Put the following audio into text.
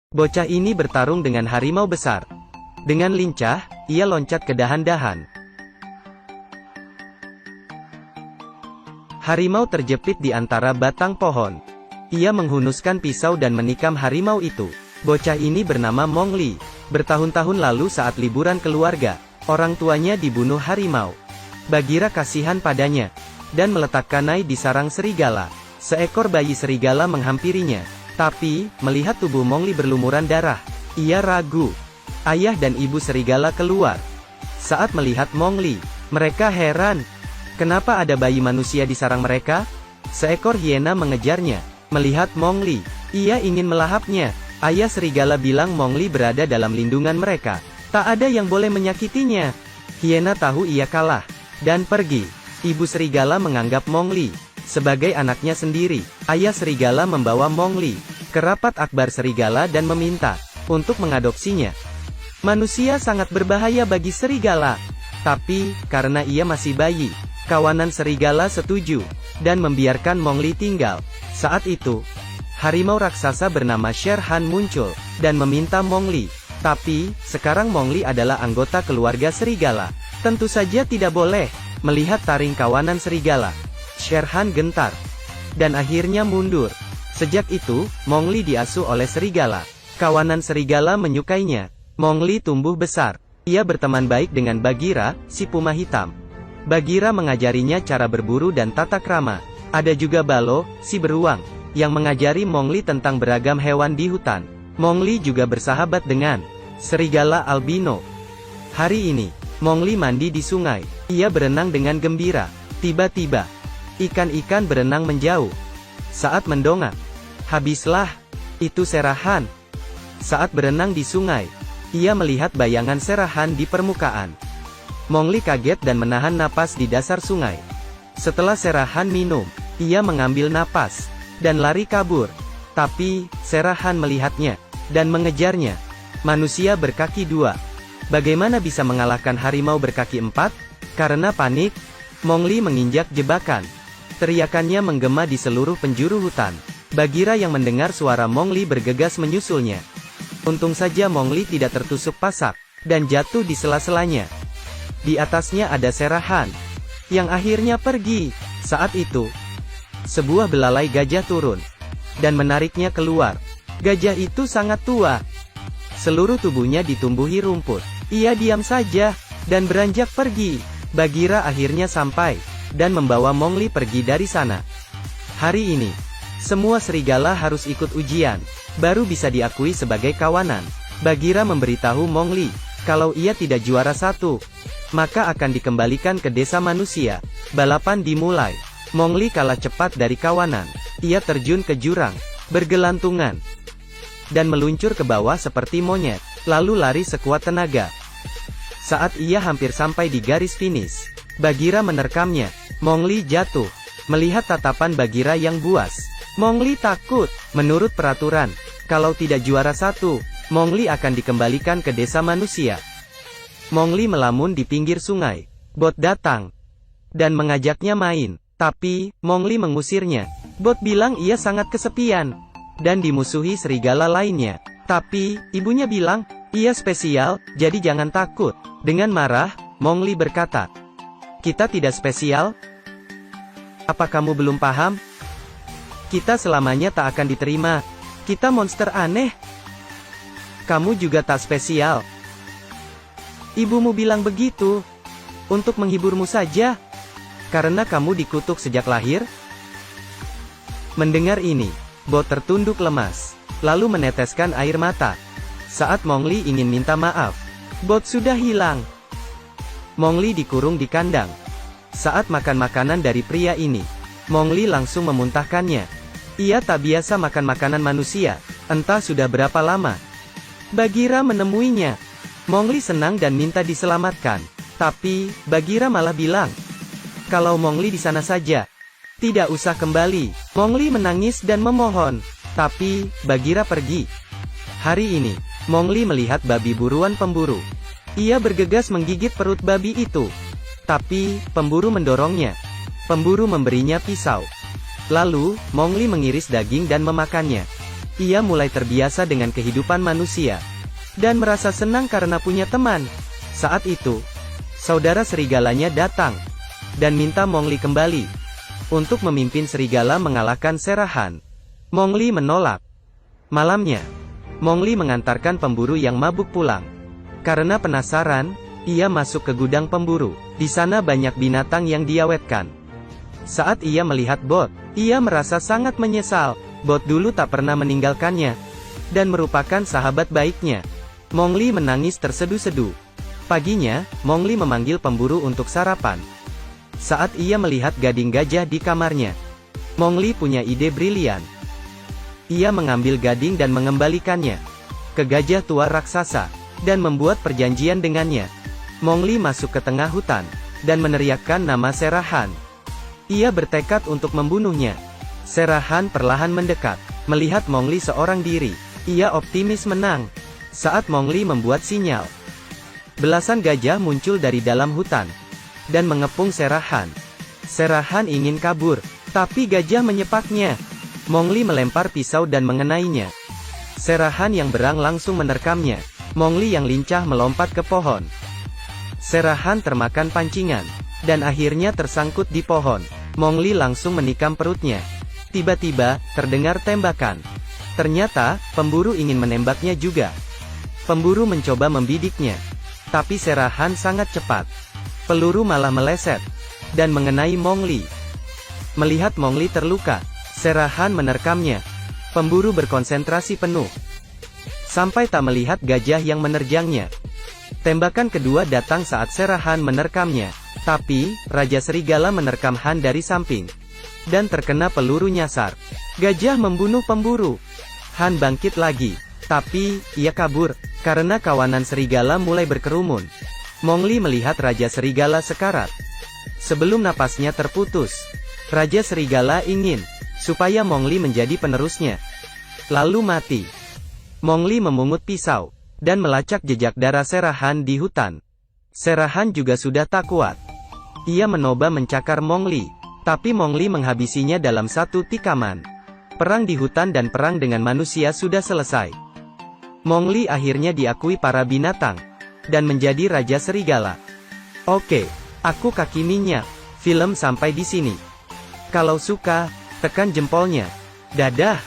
Bocah ini bertarung dengan harimau besar. Dengan lincah, ia loncat ke dahan-dahan. Harimau terjepit di antara batang pohon. Ia menghunuskan pisau dan menikam harimau itu. Bocah ini bernama Mongli. Bertahun-tahun lalu saat liburan keluarga, orang tuanya dibunuh harimau. Bagheera kasihan padanya, dan meletakkan Nai di sarang serigala. Seekor bayi serigala menghampirinya. Tapi, melihat tubuh Mongli berlumuran darah, ia ragu. Ayah dan ibu serigala keluar. Saat melihat Mongli, mereka heran. Kenapa ada bayi manusia di sarang mereka? Seekor hiena mengejarnya. Melihat Mongli, ia ingin melahapnya. Ayah serigala bilang Mongli berada dalam lindungan mereka. Tak ada yang boleh menyakitinya. Hiena tahu ia kalah, dan pergi. Ibu serigala menganggap Mongli sebagai anaknya sendiri. Ayah serigala membawa Mongli ke rapat akbar serigala dan meminta untuk mengadopsinya. Manusia sangat berbahaya bagi serigala. Tapi, karena ia masih bayi, kawanan serigala setuju, dan membiarkan Mongli tinggal. Saat itu, harimau raksasa bernama Shere Han muncul, dan meminta Mongli. Tapi, sekarang Mongli adalah anggota keluarga serigala. Tentu saja tidak boleh. Melihat taring kawanan serigala, Shere Han gentar, dan akhirnya mundur. Sejak itu, Mongli diasuh oleh serigala. Kawanan serigala menyukainya. Mongli tumbuh besar. Ia berteman baik dengan Bagheera, si puma hitam. Bagheera mengajarinya cara berburu dan tata krama. Ada juga Balo, si beruang, yang mengajari Mongli tentang beragam hewan di hutan. Mongli juga bersahabat dengan serigala albino. Hari ini, Mongli mandi di sungai. Ia berenang dengan gembira. Tiba-tiba, ikan-ikan berenang menjauh. Saat mendongak, habislah. Itu Shere Han. Saat berenang di sungai, ia melihat bayangan Shere Han di permukaan. Mongli kaget dan menahan napas di dasar sungai. Setelah Shere Han minum, ia mengambil napas dan lari kabur. Tapi, Shere Han melihatnya dan mengejarnya. Manusia berkaki dua. Bagaimana bisa mengalahkan harimau berkaki empat? Karena panik, Mongli menginjak jebakan. Teriakannya menggema di seluruh penjuru hutan. Bagheera yang mendengar suara Mongli bergegas menyusulnya. Untung saja Mongli tidak tertusuk pasak, dan jatuh di sela-selanya. Di atasnya ada Shere Han, yang akhirnya pergi. Saat itu, sebuah belalai gajah turun, dan menariknya keluar. Gajah itu sangat tua. Seluruh tubuhnya ditumbuhi rumput. Ia diam saja, dan beranjak pergi. Bagheera akhirnya sampai, dan membawa Mongli pergi dari sana. Hari ini, semua serigala harus ikut ujian, baru bisa diakui sebagai kawanan. Bagheera memberitahu Mongli, kalau ia tidak juara satu, maka akan dikembalikan ke desa manusia. Balapan dimulai. Mongli kalah cepat dari kawanan. Ia terjun ke jurang, bergelantungan, dan meluncur ke bawah seperti monyet, lalu lari sekuat tenaga. Saat ia hampir sampai di garis finish, Bagheera menerkamnya. Mongli jatuh. Melihat tatapan Bagheera yang buas, Mongli takut. Menurut peraturan, kalau tidak juara satu, Mongli akan dikembalikan ke desa manusia. Mongli melamun di pinggir sungai. Bot datang dan mengajaknya main, tapi Mongli mengusirnya. Bot bilang ia sangat kesepian dan dimusuhi serigala lainnya. Tapi, ibunya bilang, ia spesial, jadi jangan takut. Dengan marah, Mongli berkata, "Kita tidak spesial? Apa kamu belum paham? Kita selamanya tak akan diterima. Kita monster aneh. Kamu juga tak spesial." Ibumu bilang begitu untuk menghiburmu saja, karena kamu dikutuk sejak lahir. Mendengar ini, Bot tertunduk lemas, lalu meneteskan air mata. Saat Mongli ingin minta maaf, Bot sudah hilang. Mongli dikurung di kandang. Saat makan makanan dari pria ini, Mongli langsung memuntahkannya. Ia tak biasa makan makanan manusia, entah sudah berapa lama. Bagheera menemuinya. Mongli senang dan minta diselamatkan. Tapi, Bagheera malah bilang, kalau Mongli di sana saja, tidak usah kembali. Mongli menangis dan memohon. Tapi, Bagheera pergi. Hari ini, Mongli melihat babi buruan pemburu. Ia bergegas menggigit perut babi itu. Tapi, pemburu mendorongnya. Pemburu memberinya pisau. Lalu, Mongli mengiris daging dan memakannya. ia mulai terbiasa dengan kehidupan manusia. Dan merasa senang karena punya teman. Saat itu, saudara serigalanya datang. Dan minta Mowgli kembali. Untuk memimpin serigala mengalahkan Serahan. Mowgli menolak. Malamnya, Mowgli mengantarkan pemburu yang mabuk pulang. Karena penasaran, ia masuk ke gudang pemburu. Di sana banyak binatang yang diawetkan. Saat ia melihat Bot, ia merasa sangat menyesal. Bot dulu tak pernah meninggalkannya. Dan merupakan sahabat baiknya. Mowgli menangis terseduh-seduh. Paginya, Mowgli memanggil pemburu untuk sarapan. Saat ia melihat gading gajah di kamarnya, Mowgli punya ide brilian. Ia mengambil gading dan mengembalikannya ke gajah tua raksasa, dan membuat perjanjian dengannya. Mowgli masuk ke tengah hutan, dan meneriakkan nama Serahan. Ia bertekad untuk membunuhnya. Serahan perlahan mendekat. Melihat Mowgli seorang diri, ia optimis menang. Saat Mowgli membuat sinyal, belasan gajah muncul dari dalam hutan, dan mengepung Serahan. Serahan ingin kabur, tapi gajah menyepaknya. Mowgli melempar pisau dan mengenainya. Serahan yang berang langsung menerkamnya. Mowgli yang lincah melompat ke pohon. Serahan termakan pancingan, dan akhirnya tersangkut di pohon. Mowgli langsung menikam perutnya. Tiba-tiba, terdengar tembakan. Ternyata, pemburu ingin menembaknya juga. Pemburu mencoba membidiknya. Tapi Serahan sangat cepat. Peluru malah meleset, dan mengenai Mowgli. Melihat Mowgli terluka, Serahan menerkamnya. Pemburu berkonsentrasi penuh. Sampai tak melihat gajah yang menerjangnya. Tembakan kedua datang saat Serahan menerkamnya. Tapi, Raja Serigala menerkam Han dari samping. Dan terkena peluru nyasar. Gajah membunuh pemburu. Han bangkit lagi. Tapi, ia kabur. Karena kawanan serigala mulai berkerumun. Mowgli melihat Raja Serigala sekarat. Sebelum napasnya terputus, Raja Serigala ingin supaya Mowgli menjadi penerusnya. Lalu mati. Mowgli memungut pisau, dan melacak jejak darah Serahan di hutan. Serahan juga sudah tak kuat. Ia mencoba mencakar Mowgli, tapi Mowgli menghabisinya dalam satu tikaman. Perang di hutan dan perang dengan manusia sudah selesai. Mowgli akhirnya diakui para binatang, dan menjadi Raja Serigala. Oke, aku Kaki Minyak. Film sampai di sini. Kalau suka, tekan jempolnya. Dadah.